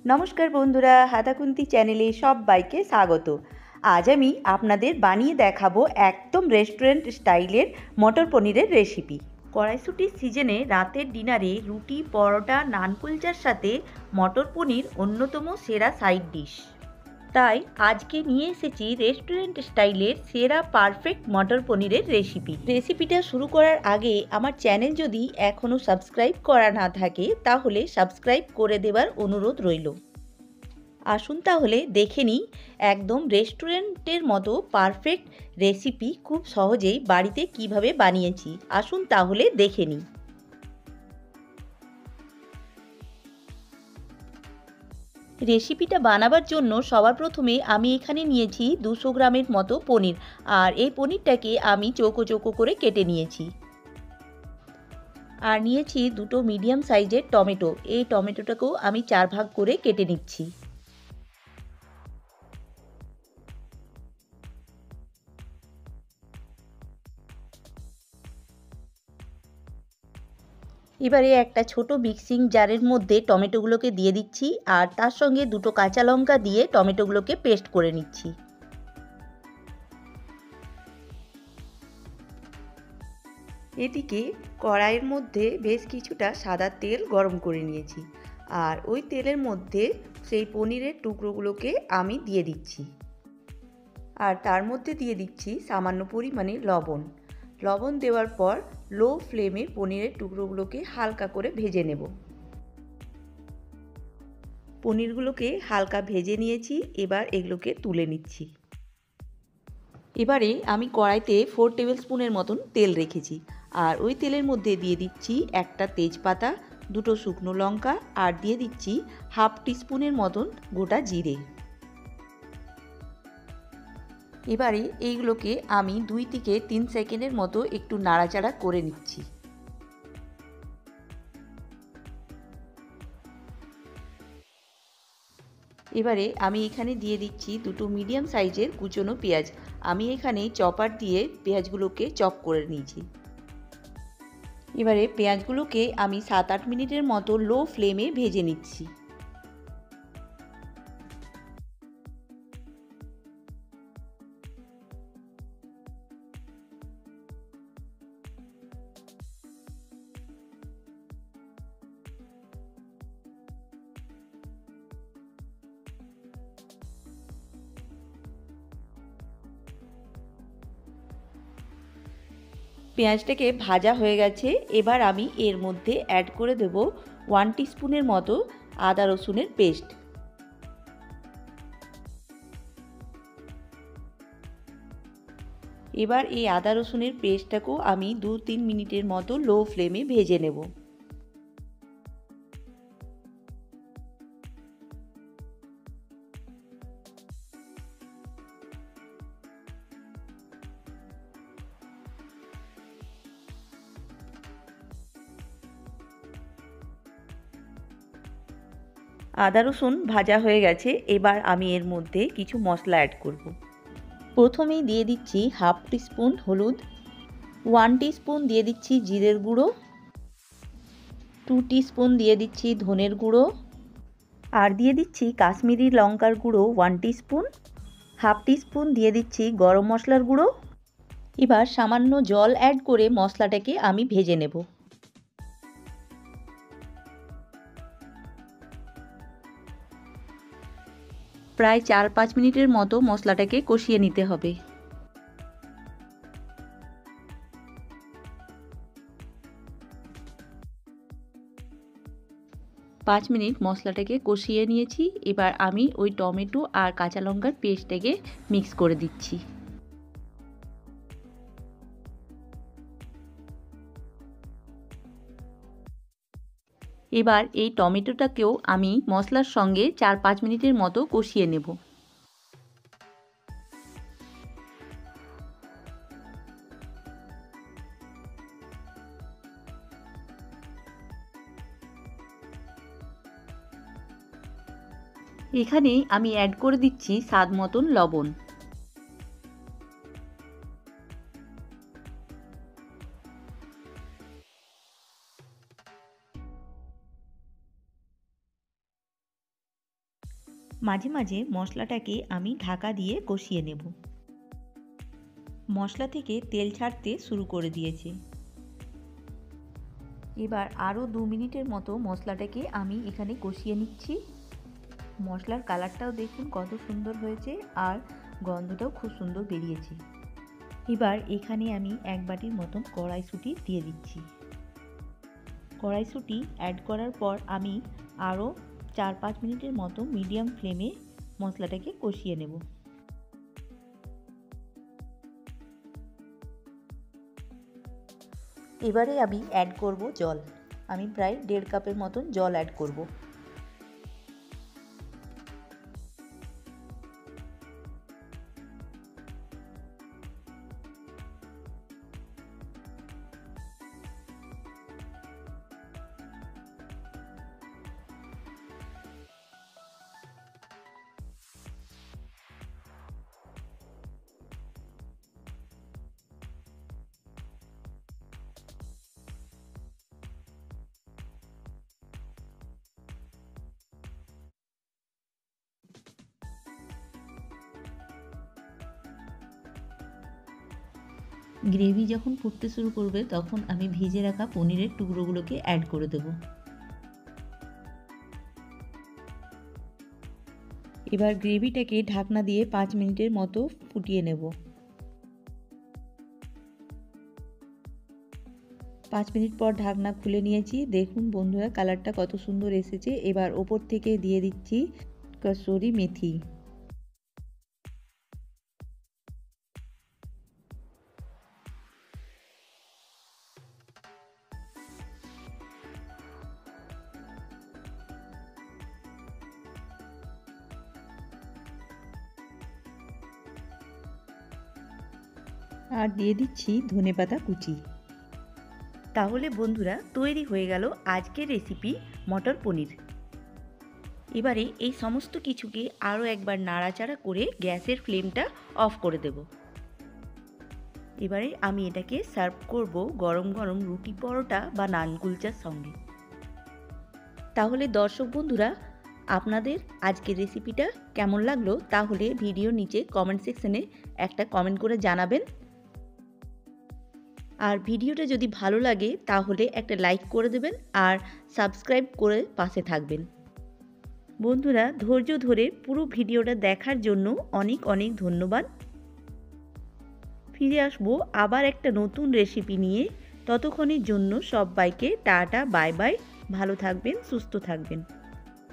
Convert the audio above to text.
নমস্কার বন্ধুরা, হাতাখুন্তি চ্যানেলে সবাইকে স্বাগত। আজ আমি আপনাদের বানিয়ে দেখাবো একদম রেস্টুরেন্ট স্টাইলের মটর পনিরের রেসিপি। কড়াইশুঁটির সিজনে রাতের ডিনারে রুটি, পরোটা, নান কুলচার সাথে মটর পনির অন্যতম সেরা সাইড ডিশ। তাই আজকে নিয়ে এসেছি রেস্টুরেন্ট স্টাইলের সেরা পারফেক্ট মটর পনিরের রেসিপিটা শুরু করার আগে আমার চ্যানেল যদি এখনও সাবস্ক্রাইব করা না থাকে তাহলে সাবস্ক্রাইব করে দেওয়ার অনুরোধ রইল। আসুন তাহলে দেখে নিই একদম রেস্টুরেন্টের মতো পারফেক্ট রেসিপি খুব সহজেই বাড়িতে কিভাবে বানিয়েছি। আসুন তাহলে দেখে নিই। রেসিপিটা বানাবার জন্য সবার প্রথমে আমি এখানে নিয়েছি 200 গ্রামের মতো পনির, আর এই পনিরটাকে আমি চৌকো চৌকো করে কেটে নিয়েছি। আর নিয়েছি দুটো মিডিয়াম সাইজের টমেটো, এই টমেটোটাকেও আমি 4 ভাগ করে কেটে নিচ্ছি। এবারে একটা ছোট মিক্সিং জারের মধ্যে টমেটোগুলোকে দিয়ে দিচ্ছি, আর তার সঙ্গে দুটো কাঁচা লঙ্কা দিয়ে টমেটোগুলোকে পেস্ট করে নিচ্ছি। এদিকে কড়াইয়ের মধ্যে বেশ কিছুটা সাদা তেল গরম করে নিয়েছি, আর ওই তেলের মধ্যে সেই পনিরের টুকরোগুলোকে আমি দিয়ে দিচ্ছি। আর তার মধ্যে দিয়ে দিচ্ছি সামান্য পরিমাণে লবণ। লবণ দেওয়ার পর লো ফ্লেমে পনিরের টুকরোগুলোকে হালকা করে ভেজে নেব। পনিরগুলোকে হালকা ভেজে নিয়েছি, এবার এগুলোকে তুলে নিচ্ছি। এবারে আমি কড়াইতে 4 টেবিল স্পুনের মতন তেল রেখেছি, আর ওই তেলের মধ্যে দিয়ে দিচ্ছি একটা তেজপাতা, দুটো শুকনো লঙ্কা, আর দিয়ে দিচ্ছি হাফ টিস্পুনের মতন গোটা জিরে। এবারে এইগুলোকে আমি 2 থেকে 3 সেকেন্ডের মতো একটু নাড়াচাড়া করে নিচ্ছি। এবারে আমি এখানে দিয়ে দিচ্ছি দুটো মিডিয়াম সাইজের কুচনো পেঁয়াজ। আমি এখানে চপার দিয়ে পেঁয়াজগুলোকে চপ করে নিয়েছি। এবারে পেঁয়াজগুলোকে আমি 7-8 মিনিটের মতো লো ফ্লেমে ভেজে নিচ্ছি। পেঁয়াজটাকে ভাজা হয়ে গেছে, এবার আমি এর মধ্যে অ্যাড করে দেব 1 টিস্পুনের মতো আদা রসুনের পেস্ট। এবার এই আদা রসুনের পেস্টটাকেও আমি 2-3 মিনিটের মতো লো ফ্লেমে ভেজে নেব। আদা রসুন ভাজা হয়ে গেছে, এবার আমি এর মধ্যে কিছু মশলা অ্যাড করব। প্রথমেই দিয়ে দিচ্ছি হাফ টিস্পুন হলুদ, 1 টিস্পুন দিয়ে দিচ্ছি জিরের গুঁড়ো, 2 টিস্পুন দিয়ে দিচ্ছি ধনের গুঁড়ো, আর দিয়ে দিচ্ছি কাশ্মীরি লঙ্কার গুঁড়ো 1 টিস্পুন, হাফ টিস্পুন দিয়ে দিচ্ছি গরম মশলার গুঁড়ো। এবার সামান্য জল অ্যাড করে মশলাটাকে আমি ভেজে নেব। প্রায় 4-5 মিনিটের মতো মশলাটাকে কষিয়ে নিতে হবে। 5 মিনিট মশলাটাকে কষিয়ে নিয়েছি, এবার আমি ওই টমেটো আর কাঁচা লঙ্কার পেস্টটাকে মিক্স করে দিচ্ছি। এবার এই টমেটোটাকেও আমি মশলার সঙ্গে 4-5 মিনিটের মতো কষিয়ে নেব। এখানে আমি অ্যাড করে দিচ্ছি স্বাদ মতন লবণ। মাঝে মাঝে মশলাটাকে আমি ঢাকা দিয়ে কষিয়ে নেব। মশলা থেকে তেল ছাড়তে শুরু করে দিয়েছে। এবার আরও 2 মিনিটের মতো মশলাটাকে আমি এখানে কষিয়ে নিচ্ছি। মশলার কালারটাও দেখুন কত সুন্দর হয়েছে আর গন্ধটাও খুব সুন্দর বেরিয়েছে। এবার এখানে আমি 1 বাটির মতন কড়াইশুঁটি দিয়ে দিচ্ছি। কড়াইশুঁটি অ্যাড করার পর আমি আরও 4-5 মিনিটের মতো মিডিয়াম ফ্লেমে মশলাটাকে কষিয়ে নেব। এবারে আমি অ্যাড করব জল। আমি প্রায় 1.5 কাপের মতন জল অ্যাড করব। গ্রেভি যখন ফুটতে শুরু করবে তখন আমি ভিজে রাখা পনিরের টুকরোগুলোকে অ্যাড করে দেব। এবার গ্রেভিটাকে ঢাকনা দিয়ে 5 মিনিটের মতো ফুটিয়ে নেব। 5 মিনিট পর ঢাকনা খুলে নিয়েছি। দেখুন বন্ধুরা কালারটা কত সুন্দর এসেছে। এবার ওপর থেকে দিয়ে দিচ্ছি কসুরি মেথি। আর দিয়ে দিচ্ছি ধনেপাতা কুচি। তাহলে বন্ধুরা তৈরি হয়ে গেল আজকের রেসিপি মটর পনির। এবারে এই সমস্ত কিছুকে আরও একবার নাড়াচাড়া করে গ্যাসের ফ্লেমটা অফ করে দেব। এবারে আমি এটাকে সার্ভ করব গরম গরম রুটি পরোটা বা নান কুলচার সঙ্গে। তাহলে দর্শক বন্ধুরা আপনাদের আজকের রেসিপিটা কেমন লাগলো তাহলে ভিডিওর নিচে কমেন্ট সেকশনে একটা কমেন্ট করে জানাবেন। আর ভিডিওটা যদি ভালো লাগে তাহলে একটা লাইক করে দেবেন আর সাবস্ক্রাইব করে পাশে থাকবেন। বন্ধুরা ধৈর্য ধরে পুরো ভিডিওটা দেখার জন্য অনেক অনেক ধন্যবাদ। ফিরে আসবো আবার একটা নতুন রেসিপি নিয়ে। ততক্ষণের জন্য সবাইকে টাটা বাই বাই। ভালো থাকবেন, সুস্থ থাকবেন।